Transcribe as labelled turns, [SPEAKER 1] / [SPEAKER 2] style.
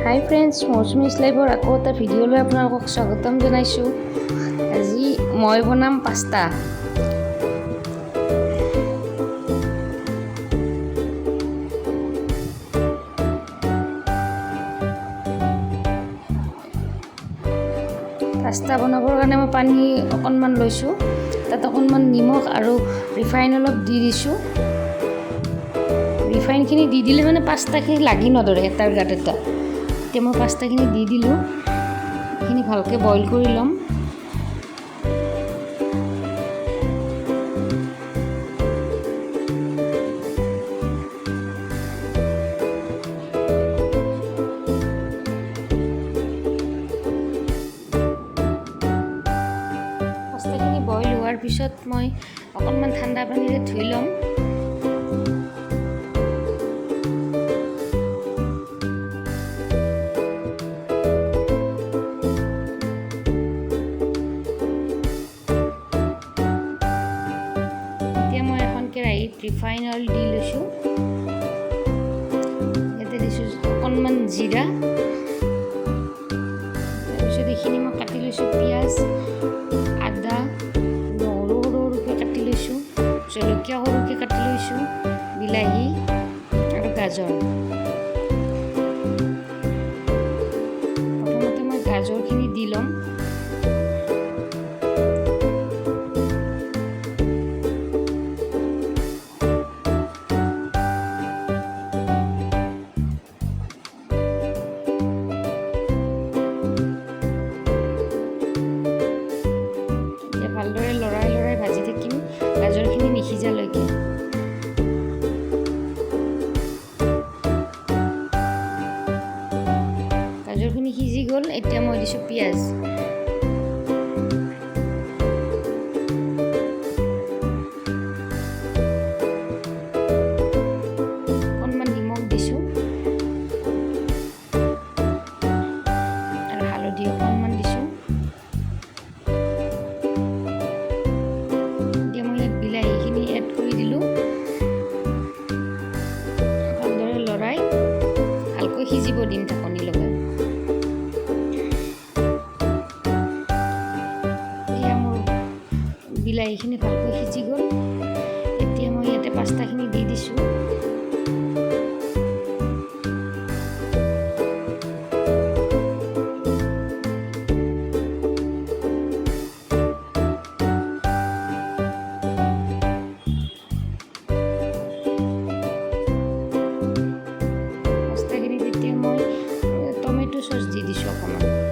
[SPEAKER 1] High friends, মৌচুমী লাইভৰ আকৌ এটা ভিডিঅ'লৈ আপোনালোকক স্বাগতম জনাইছোঁ। আজি মই বনাম পাস্তা। পাস্তা বনাবৰ কাৰণে মই পানী অকণমান লৈছোঁ, তাত অকণমান নিমখ আৰু ৰিফাইন অলপ দি দিছোঁ। ৰিফাইনখিনি দি দিলে মানে পাস্তাখিনি লাগি নধৰে এটাৰ গাত এটা। এতিয়া মই পাস্তাখিনি দি দিলোঁ, এইখিনি ভালকৈ বইল কৰি ল'ম। পাস্তাখিনি বইল হোৱাৰ পিছত মই অকণমান ঠাণ্ডা পানীৰে ধুই ল'ম। কেৰাহীত ৰিফাইন অইল দি লৈছোঁ। ইয়াতে দিছোঁ অকণমান জিৰা, তাৰপিছত এইখিনি মই কাটি লৈছোঁ পিঁয়াজ, আদা, নহৰু সৰু সৰুকৈ কাটি লৈছোঁ, জলকীয়া সৰুকৈ কাটি লৈছোঁ, বিলাহী আৰু গাজৰ। প্ৰথমতে মই গাজৰখিনি দি ল'ম। ভালদৰে লৰাই লৰাই ভাজি থাকিম গাজৰখিনি নিসিজালৈকে। গাজৰখিনি সিজি গ'ল, এতিয়া মই দিছোঁ পিঁয়াজ। অকণমান নিমখ দিছোঁ আৰু হালধি অকণমান দিছোঁ। বিলাহীখিনি এড কৰি দিলোঁ। ভালদৰে লৰাই ভালকৈ সিজিব দিম ঢাকনি লগাই। এয়া মোৰ বিলাহীখিনি ভালকৈ সিজি গ'ল। এতিয়া মই ইয়াতে পাস্তাখিনি দি দিছোঁ। টমেটো চচ দি দিছোঁ অকণমান।